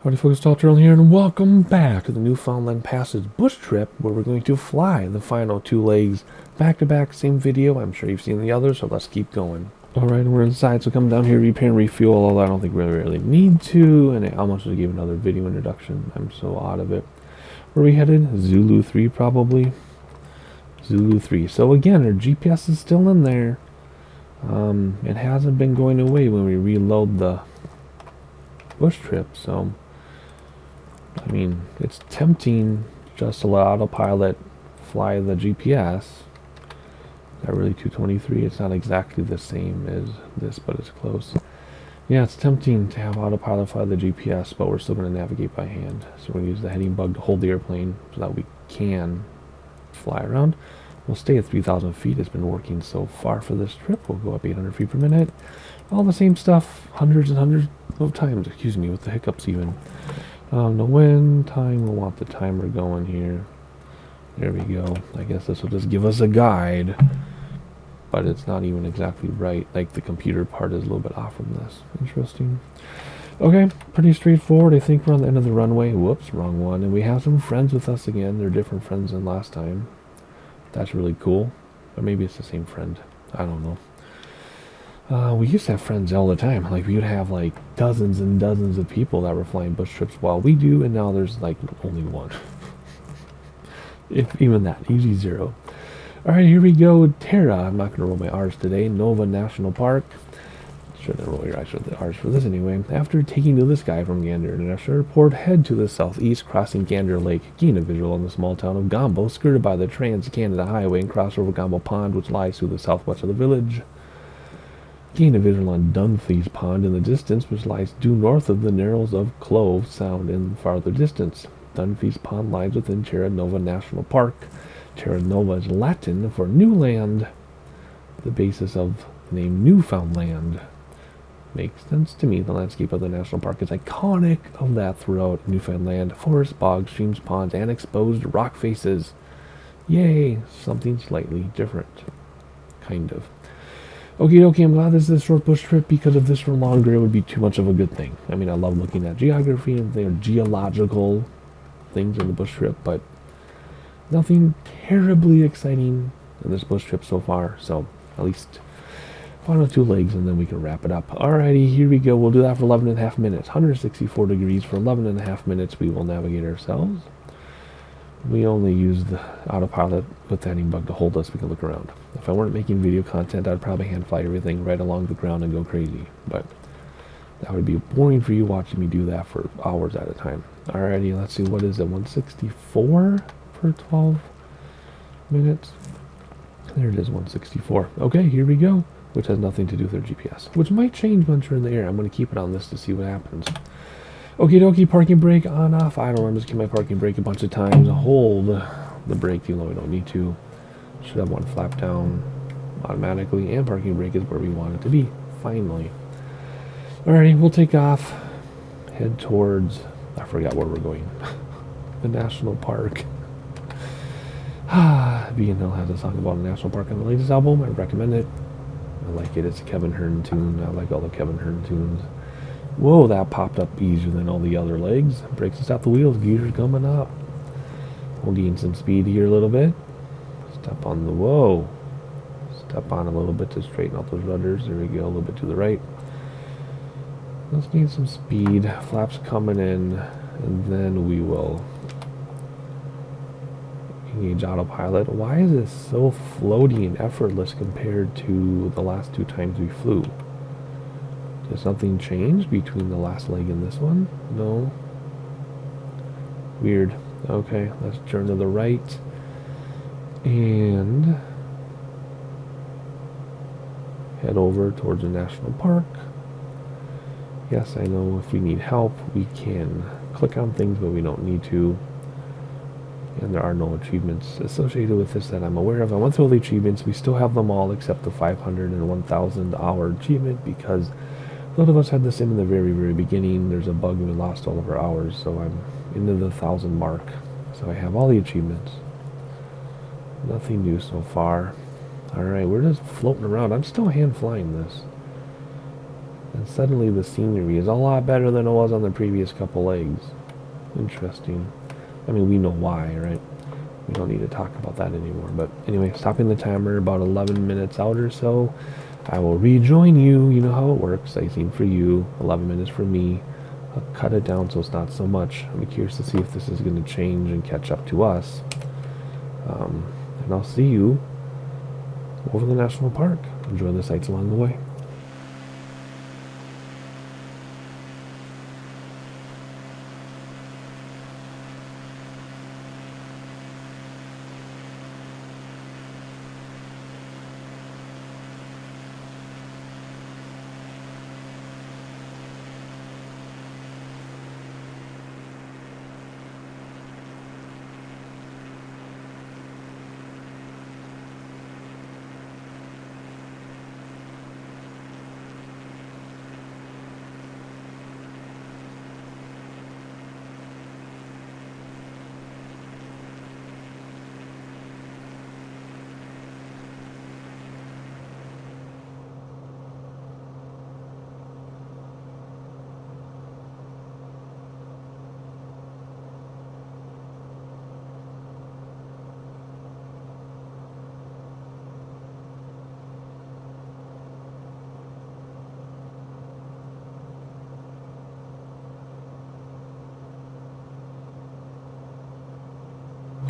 Howdy folks, Taltrell here, and welcome back to the Newfoundland Passage bush trip, where we're going to fly the final two legs back to back, same video. I'm sure you've seen the others, so let's keep going. Alright, we're inside, so come down here, repair and refuel, although I don't think we really need to, and I almost should give another video introduction. I'm so out of it. Where are we headed? Zulu 3 probably. Zulu 3. So again, our GPS is still in there. It hasn't been going away when we reload the bush trip, so I mean, it's tempting just to let autopilot fly the GPS. Not really 223, it's not exactly the same as this, but it's close. Yeah, it's tempting to have autopilot fly the GPS, but we're still going to navigate by hand. So we're going to use the heading bug to hold the airplane so that we can fly around. We'll stay at 3,000 feet. It's been working so far for this trip. We'll go up 800 feet per minute. All the same stuff, hundreds and hundreds of times, excuse me, with the hiccups even. The wind time, we'll want the timer going here. There we go. I guess this will just give us a guide, but it's not even exactly right. Like the computer part is a little bit off from this. Interesting. Okay, pretty straightforward. I think we're on the end of the runway. Whoops, wrong one. And we have some friends with us again. They're different friends than last time. That's really cool. Or maybe it's the same friend. I don't know. We used to have friends all the time. Like, we would have like dozens and dozens of people that were flying bush trips while we do, and now there's like only one. If even that, usually zero. Alright, here we go. Terra. I'm not going to roll my R's today. Nova National Park. Shouldn't roll your eyes with the R's for this anyway. After taking to the sky from Gander International Airport, head to the southeast, crossing Gander Lake. Gain a visual on the small town of Gombo, skirted by the Trans-Canada Highway, and cross over Gombo Pond, which lies to the southwest of the village. Gain a visual on Dunphy's Pond in the distance, which lies due north of the Narrows of Clove Sound in the farther distance. Dunphy's Pond lies within Terra Nova National Park. Terra Nova is Latin for new land, the basis of the name Newfoundland. Makes sense to me. The landscape of the national park is iconic of that throughout Newfoundland. Forests, bogs, streams, ponds, and exposed rock faces. Yay, something slightly different. Kind of. Okay, I'm glad this is a short bush trip, because if this were longer, it would be too much of a good thing. I mean, I love looking at geography and geological things in the bush trip, but nothing terribly exciting in this bush trip so far. So, at least final two legs, and then we can wrap it up. Alrighty, here we go. We'll do that for 11.5 minutes. 164 degrees for 11.5 minutes. We will navigate ourselves. We only use the autopilot with the heading bug to hold us. We can look around. If I weren't making video content, I'd probably hand fly everything right along the ground and go crazy. But that would be boring for you watching me do that for hours at a time. Alrighty, let's see. What is it? 164 for 12 minutes? There it is, 164. Okay, here we go. Which has nothing to do with our GPS. Which might change once you're in the air. I'm going to keep it on this to see what happens. Okie dokie, parking brake on, off. I don't know, I'm just keep my parking brake a bunch of times. Hold the brake, even though we don't need to. Should have one flap down automatically, and parking brake is where we want it to be, finally. Alrighty, we'll take off. Head towards, I forgot where we're going. The national park. B&L has a song about a national park on the latest album. I recommend it. I like it. It's a Kevin Hearn tune. I like all the Kevin Hearn tunes. Whoa, that popped up easier than all the other legs. Brakes and stop the wheels. Gears coming up. We'll gain some speed here a little bit. Step on the, whoa. Step on a little bit to straighten out those rudders. There we go, a little bit to the right. Let's gain some speed. Flaps coming in. And then we will engage autopilot. Why is this so floaty and effortless compared to the last two times we flew? Did something change between the last leg and this one? No. Weird. Okay, let's turn to the right. And head over towards the national park. Yes, I know if we need help, we can click on things, but we don't need to. And there are no achievements associated with this that I'm aware of. I went through all the achievements. We still have them all except the 500 and 1,000 hour achievement, because a lot of us had this in the very, very beginning. There's a bug and we lost all of our hours, so I'm into the 1,000 mark. So I have all the achievements. Nothing new so far. Alright, we're just floating around. I'm still hand flying this. And suddenly the scenery is a lot better than it was on the previous couple legs. Interesting. I mean, we know why, right? We don't need to talk about that anymore. But anyway, stopping the timer about 11 minutes out or so. I will rejoin you. You know how it works. 18 for you, 11 minutes for me. I'll cut it down so it's not so much. I'm curious to see if this is going to change and catch up to us. And I'll see you over the national park. Enjoy the sights along the way.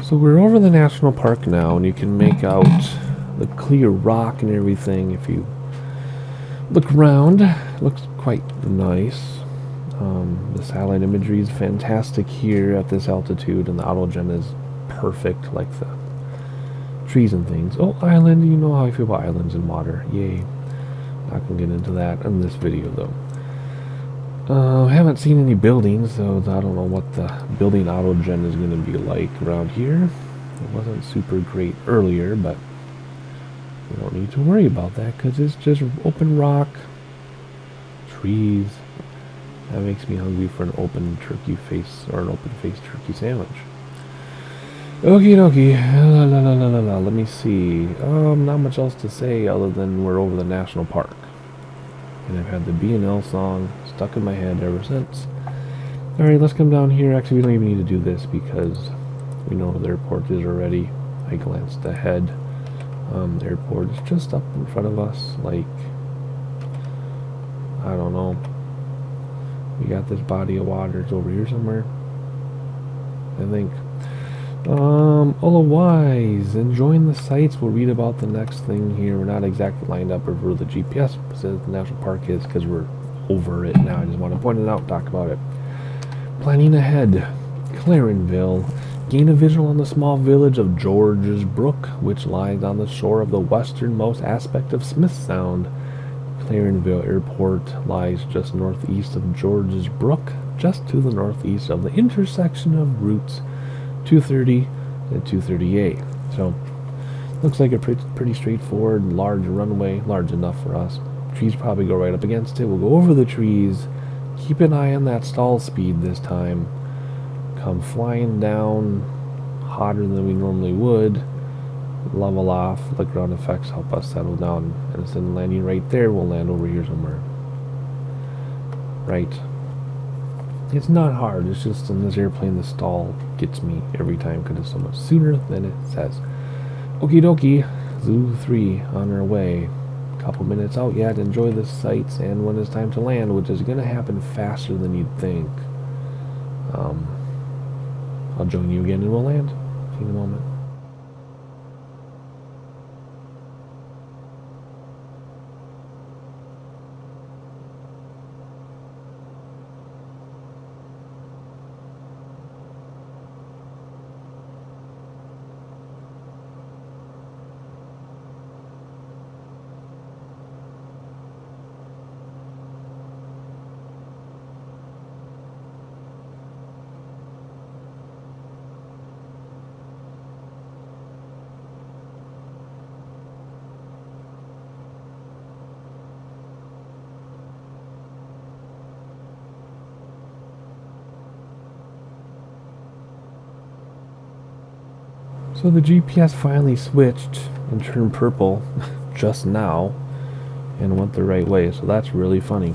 So we're over the national park now, and you can make out the clear rock and everything. If you look around, it looks quite nice. The satellite imagery is fantastic here at this altitude, and the autogen is perfect, like the trees and things. Oh, island, you know how I feel about islands and water. Yay. Not going to get into that in this video, though. I haven't seen any buildings, so I don't know what the building autogen is going to be like around here. It wasn't super great earlier, but we don't need to worry about that because it's just open rock, trees. That makes me hungry for an open turkey face or an open faced turkey sandwich. Okie dokie, let me see. Not much else to say other than we're over the national park. And I've had the B&L song stuck in my head ever since. Alright, let's come down here. Actually, we don't even need to do this because we know the airport is already. I glanced ahead. The airport is just up in front of us, like, I don't know. We got this body of water. It's over here somewhere, I think. Otherwise, enjoying the sights. We'll read about the next thing here. We're not exactly lined up or where the GPS says the national park is because we're over it now. I just want to point it out and talk about it. Planning ahead. Clarenville. Gain a visual on the small village of George's Brook, which lies on the shore of the westernmost aspect of Smith Sound. Clarenville Airport lies just northeast of George's Brook, just to the northeast of the intersection of routes 230 and 238. So, looks like a pretty straightforward, large runway, large enough for us. Trees probably go right up against it. We'll go over the trees. Keep an eye on that stall speed this time. Come flying down hotter than we normally would. Level off. Let ground effects help us settle down. And instead of landing right there, we'll land over here somewhere. Right. It's not hard, it's just in this airplane the stall gets me every time because it's so much sooner than it says. Okie dokie, Zoo 3 on our way. Couple minutes out yet, enjoy the sights, and when it's time to land, which is going to happen faster than you'd think, I'll join you again and we'll land. See you in a moment. So the GPS finally switched and turned purple just now. and went the right way. So that's really funny.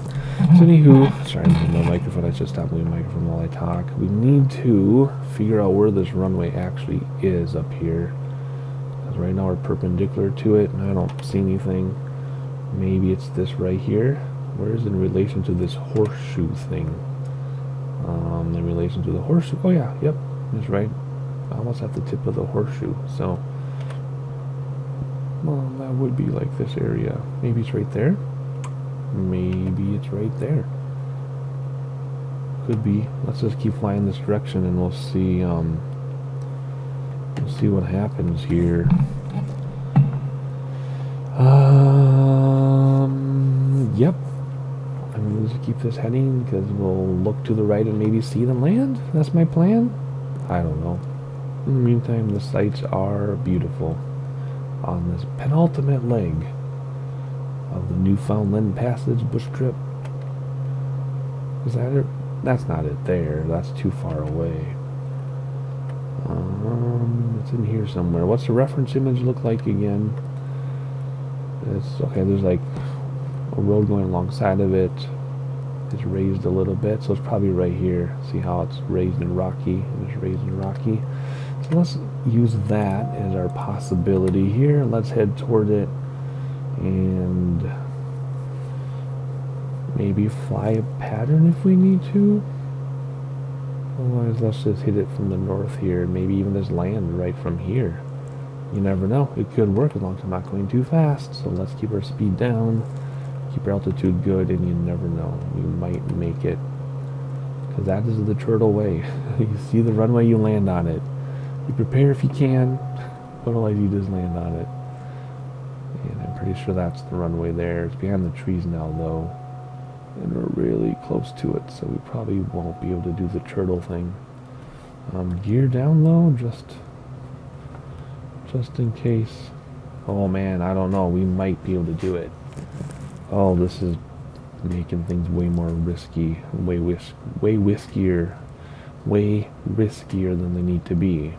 So anywho, sorry, I'm moving my microphone. I should stop moving the microphone while I talk. We need to figure out where this runway actually is up here. Because right now we're perpendicular to it, and I don't see anything. Maybe it's this right here. Where is it in relation to this horseshoe thing? In relation to the horseshoe. Oh yeah, yep, it's right. Almost at the tip of the horseshoe. So, well, that would be like this area. Maybe it's right there. Maybe it's right there. Could be. Let's just keep flying this direction, and we'll see. We'll see what happens here. Yep. I'm going to keep this heading because we'll look to the right and maybe see them land. That's my plan. I don't know. In the meantime, the sights are beautiful on this penultimate leg of the Newfoundland Passage bush trip. Is that it? That's not it there. That's too far away. It's in here somewhere. What's the reference image look like again? It's okay. There's like a road going alongside of it. It's raised a little bit, so it's probably right here. See how it's raised and rocky, and it's raised and rocky. So let's use that as our possibility here. Let's head toward it and maybe fly a pattern if we need to. Otherwise, let's just hit it from the north here, and maybe even just land right from here. You never know. It could work as long as I'm not going too fast. So let's keep our speed down, keep our altitude good, and you never know. We might make it. Because that is the turtle way. You see the runway, you land on it. You prepare if you can, otherwise you just land on it. And I'm pretty sure that's the runway there. It's behind the trees now, though. And we're really close to it, so we probably won't be able to do the turtle thing. Gear down low, just in case. Oh man, I don't know. We might be able to do it. Oh, this is making things way more risky, way riskier than they need to be.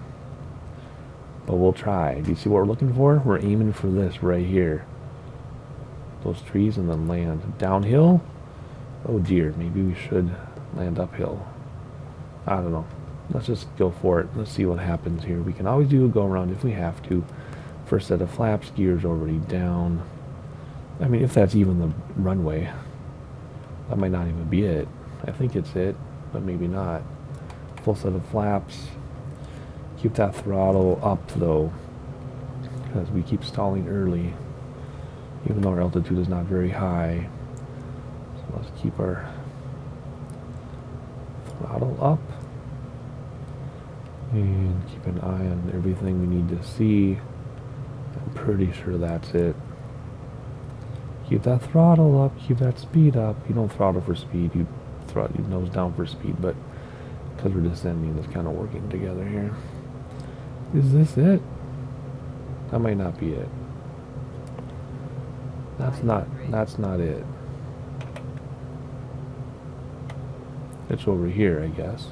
But we'll try. Do you see what we're looking for? We're aiming for this right here. Those trees and then land downhill. Oh dear, maybe we should land uphill. I don't know. Let's just go for it. Let's see what happens here. We can always do a go around if we have to. First set of flaps, gears already down. I mean, if that's even the runway. That might not even be it. I think it's it, but maybe not. Full set of flaps. Keep that throttle up though, because we keep stalling early, even though our altitude is not very high. So let's keep our throttle up and keep an eye on everything we need to see. I'm pretty sure that's it. Keep that throttle up, keep that speed up. You don't throttle for speed, you nose down for speed, but because we're descending, it's kind of working together here. Is this it? That might not be it. That's not it. It's over here, I guess.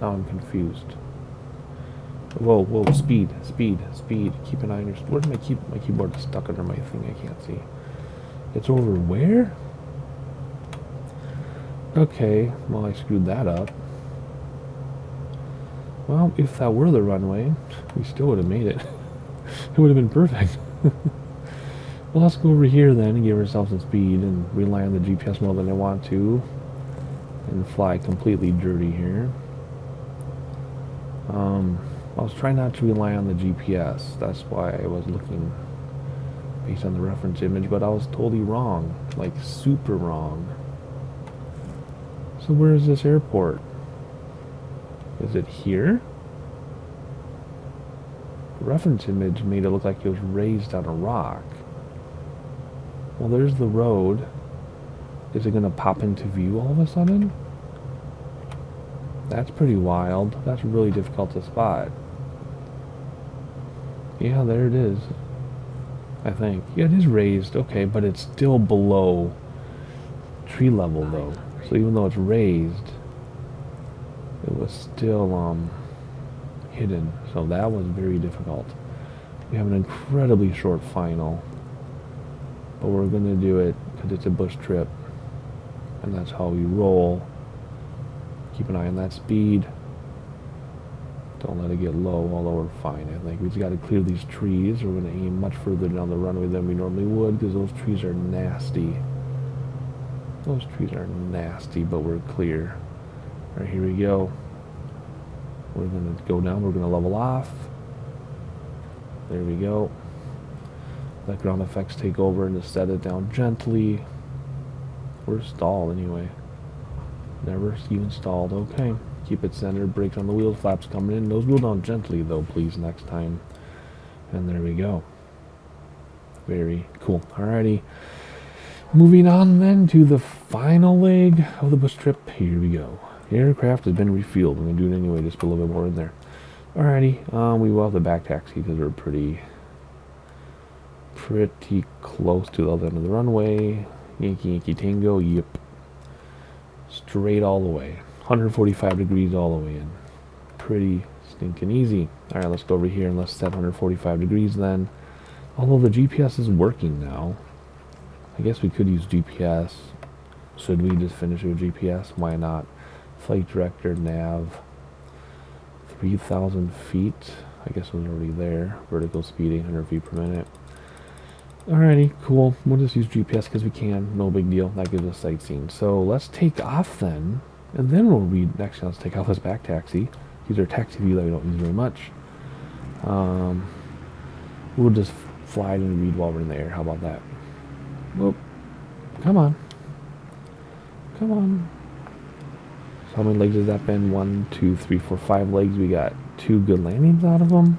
Now I'm confused. Whoa, speed. Keep an eye on your... Where's my keyboard is stuck under my thing, I can't see. It's over where? Okay, well I screwed that up. Well, if that were the runway, we still would have made it. It would have been perfect. Well, let's go over here then and give ourselves some speed and rely on the GPS more than I want to. And fly completely dirty here. I was trying not to rely on the GPS. That's why I was looking based on the reference image, but I was totally wrong. Like, super wrong. So where is this airport? Is it here? The reference image made it look like it was raised on a rock. Well, there's the road. Is it going to pop into view all of a sudden? That's pretty wild. That's really difficult to spot. Yeah, there it is. I think. Yeah, it is raised. Okay, but it's still below tree level, though. So even though it's raised, it was still hidden. So that was very difficult. We have an incredibly short final. but we're gonna do it because it's a bush trip, and that's how we roll. Keep an eye on that speed. Don't let it get low, although we're fine. I think we just got to clear these trees. We're going to aim much further down the runway than we normally would because those trees are nasty. Those trees are nasty, but we're clear. All right, here we go. We're going to go down. We're going to level off. There we go. Let ground effects take over and just set it down gently. We're stalled anyway. Never even stalled. Okay. Keep it centered. Brakes on the wheels. Flaps coming in. Nose wheel down gently, though, please, next time. And there we go. Very cool. Alrighty. Moving on then to the final leg of the bush trip. Here we go. The aircraft has been refueled. I'm going to do it anyway, just put a little bit more in there. Alrighty. We will have the back taxi because we're pretty close to the other end of the runway. Yankee Yankee Tango. Yep. Straight all the way. 145 degrees all the way in. Pretty stinking easy. Alright, let's go over here and let's set 145 degrees then. Although the GPS is working now. I guess we could use GPS. Should we just finish with GPS? Why not? Flight director, nav. 3,000 feet. I guess it was already there. Vertical speed 800 feet per minute. Alrighty, cool. We'll just use GPS because we can. No big deal. That gives us sightseeing. So let's take off then. And then we'll read, next let's take off this back taxi. Use our taxi view that we don't use very much. We'll just fly it and read while we're in the air. How about that? Whoop. Come on. Come on. So how many legs has that been? 1, 2, 3, 4, 5 legs. We got 2 good landings out of them.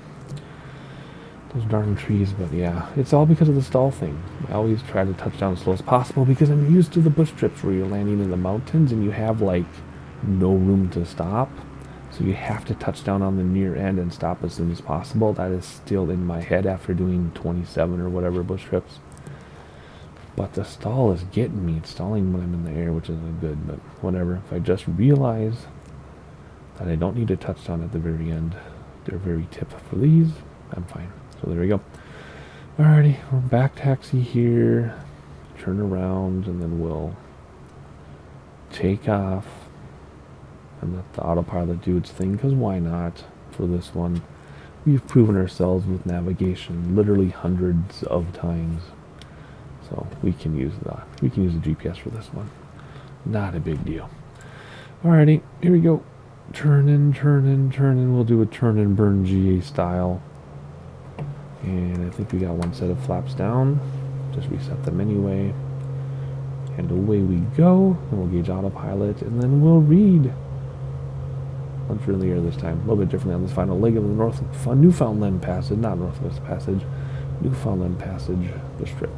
Those darn trees, but yeah, it's all because of the stall thing. I always try to touch down as slow as possible because I'm used to the bush trips where you're landing in the mountains and you have like no room to stop. So you have to touch down on the near end and stop as soon as possible. That is still in my head after doing 27 or whatever bush trips. But the stall is getting me. It's stalling when I'm in the air, which isn't good, but whatever. If I just realize that I don't need to touch down at the very end, they're very tip for these, I'm fine. So there we go. Alrighty, we're back taxi here. Turn around and then we'll take off and let the autopilot do its thing, because why not for this one? We've proven ourselves with navigation literally hundreds of times. So we can use the GPS for this one. Not a big deal. Alrighty, here we go. Turn in, turn in, turn in. We'll do a turn and burn GA style. And I think we got one set of flaps down. Just reset them anyway. And away we go. And we'll gauge autopilot. And then we'll read. Once we're in the air this time. A little bit differently on this final leg of the Newfoundland Passage. Not Northwest Passage. Newfoundland Passage. The strip.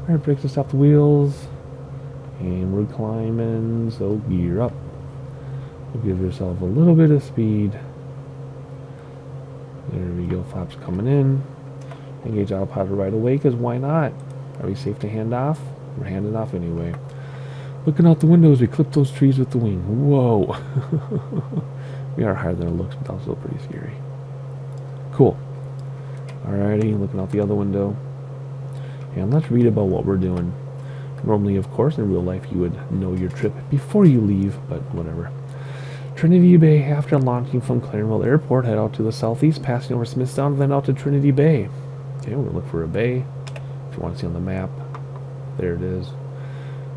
Alright, brakes to stop the wheels. And we're climbing. So gear up. We'll give yourself a little bit of speed. There we go. Flaps coming in. Engage autopilot right away, because why not? Are we safe to hand off? We're handing off anyway. Looking out the windows, we clip those trees with the wing. Whoa. We are higher than it looks, but that's still pretty scary. Cool. Alrighty, looking out the other window. And let's read about what we're doing. Normally, of course, in real life, you would know your trip before you leave, but whatever. Trinity Bay. After launching from Clarenville Airport, head out to the southeast, passing over Smith Sound, then out to Trinity Bay. Okay, we're going to look for a bay. If you want to see on the map, there it is.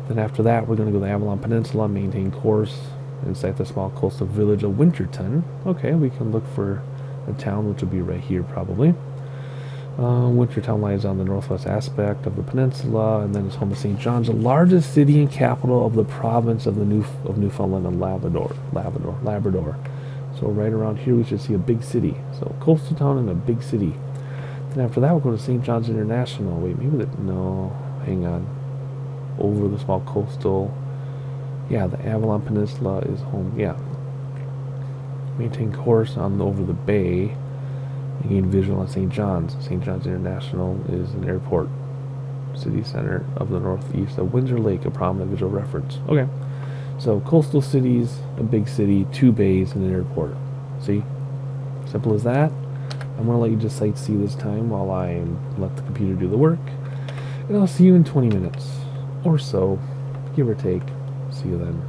Then after that, we're going to go to the Avalon Peninsula, maintain course inside the small coastal village of Winterton. Okay, we can look for a town, which will be right here probably. Winterton lies on the northwest aspect of the peninsula, and then it's home to St. John's, the largest city and capital of the province of Newfoundland and Labrador. So right around here, we should see a big city. So coastal town and a big city. Then after that, we'll go to St. John's International. Wait, no, hang on. Over the small coastal. Yeah, the Avalon Peninsula is home. Yeah. Maintain course over the bay. Gain visual on St. John's. St. John's International is an airport. City center of the northeast of Windsor Lake, a prominent visual reference. Okay. So coastal cities, a big city, 2 bays, and an airport. See? Simple as that. I'm going to let you just sightsee this time while I let the computer do the work. And I'll see you in 20 minutes or so, give or take. See you then.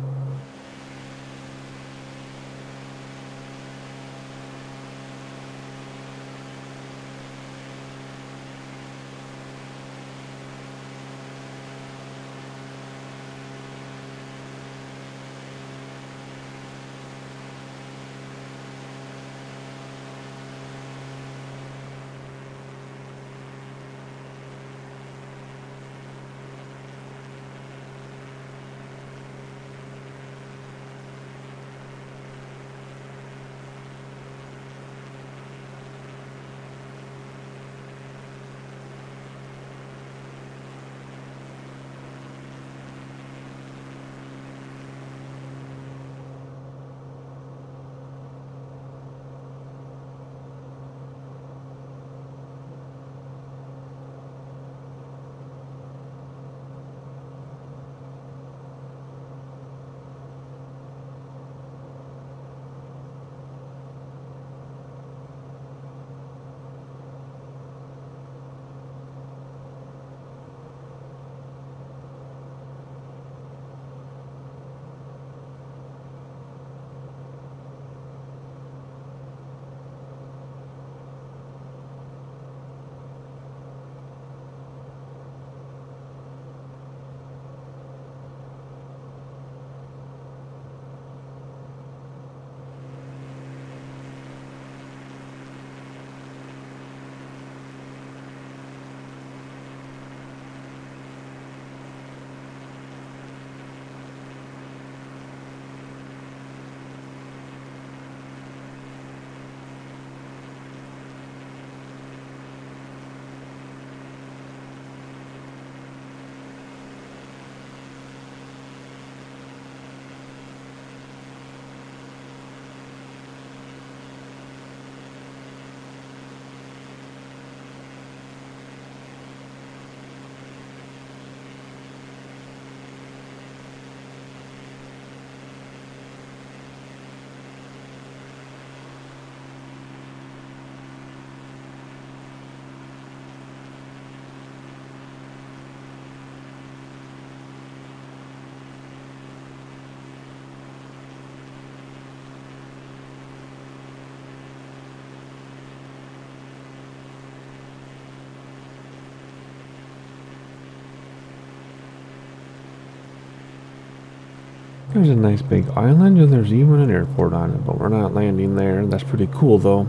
There's a nice big island, and there's even an airport on it, but we're not landing there. That's pretty cool, though.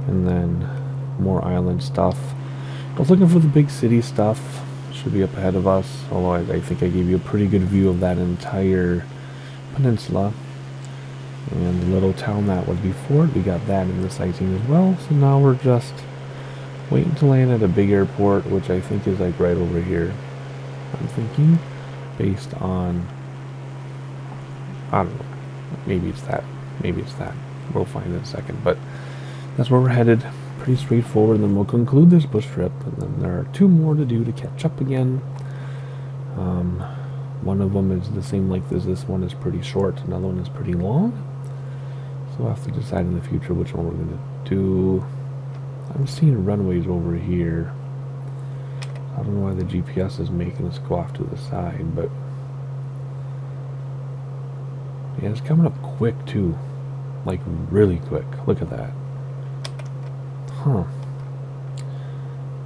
And then more island stuff. I was looking for the big city stuff. Should be up ahead of us, although I think I gave you a pretty good view of that entire peninsula. And the little town that was before it, we got that in the sightseeing as well. So now we're just waiting to land at a big airport, which I think is like right over here. I'm thinking, based on, I don't know, maybe it's that, maybe it's that. We'll find in a second, but that's where we're headed. Pretty straightforward, and then we'll conclude this bush trip, and then there are 2 more to do to catch up again. One of them is the same length as this one, is pretty short. Another one is pretty long. So we'll have to decide in the future which one we're going to do. I'm seeing runways over here. I don't know why the GPS is making us go off to the side, but yeah, it's coming up quick too. Like really quick. Look at that. Huh.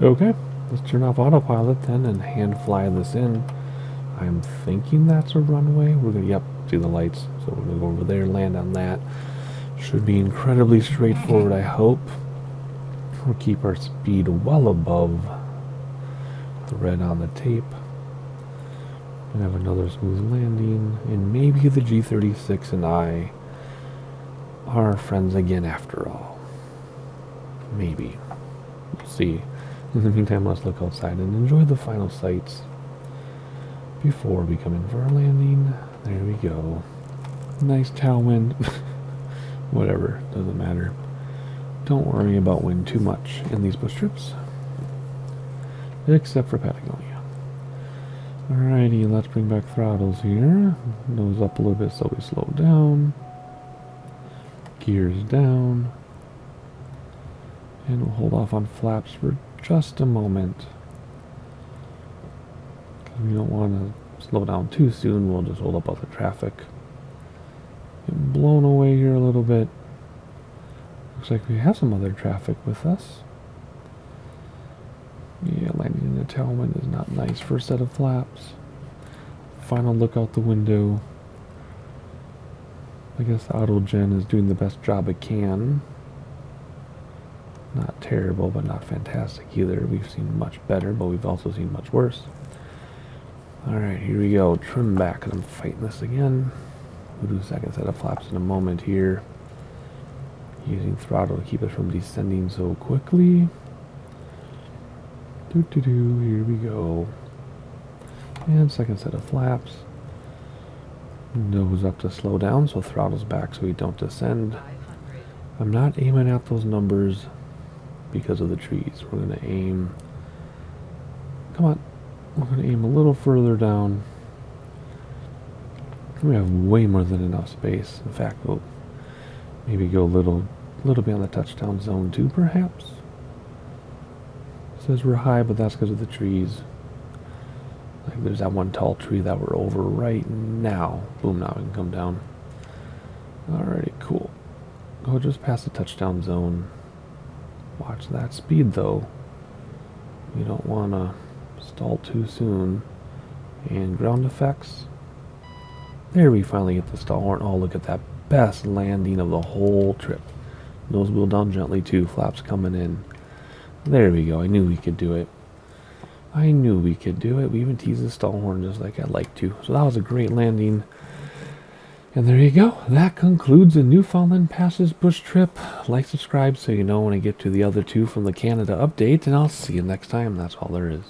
Okay, let's turn off autopilot then and hand fly this in. I'm thinking that's a runway. We're gonna, yep, see the lights. So we're gonna go over there, land on that. Should be incredibly straightforward, I hope. We'll keep our speed well above the red on the tape. And have another smooth landing. And maybe the G36 and I are friends again after all. Maybe. We'll see. In the meantime, let's look outside and enjoy the final sights before we come in for our landing. There we go. Nice tailwind. Whatever, doesn't matter. Don't worry about wind too much in these bush trips. Except for Patagonia. Alrighty, let's bring back throttles here. Nose up a little bit so we slow down. Gears down. And we'll hold off on flaps for just a moment. We don't want to slow down too soon. We'll just hold up other traffic. Get blown away here a little bit. Looks like we have some other traffic with us. Yeah, landing in the tailwind is not nice for a set of flaps. Final look out the window. I guess the auto gen is doing the best job it can. Not terrible, but not fantastic either. We've seen much better, but we've also seen much worse. Alright, here we go. Trim back, because I'm fighting this again. We'll do a second set of flaps in a moment here. Using throttle to keep us from descending so quickly. Here we go. And second set of flaps. Nose up to slow down, so throttle's back so we don't descend. I'm not aiming at those numbers because of the trees. We're going to aim... Come on. We're going to aim a little further down. We have way more than enough space. In fact, we'll maybe go a little beyond the touchdown zone too, perhaps. It says we're high, but that's because of the trees. Like there's that one tall tree that we're over right now. Boom, now we can come down. Alrighty, cool. Go just past the touchdown zone. Watch that speed though. We don't want to stall too soon. And ground effects. There we finally get the stall horn. Oh, look at that. Best landing of the whole trip. Nose wheel down gently too. Flaps coming in. There we go. I knew we could do it. I knew we could do it. We even teased the stall horn just like I'd like to. So that was a great landing. And there you go. That concludes the Newfoundland Passes Bush trip. Like, subscribe so you know when I get to the other two from the Canada update. And I'll see you next time. That's all there is.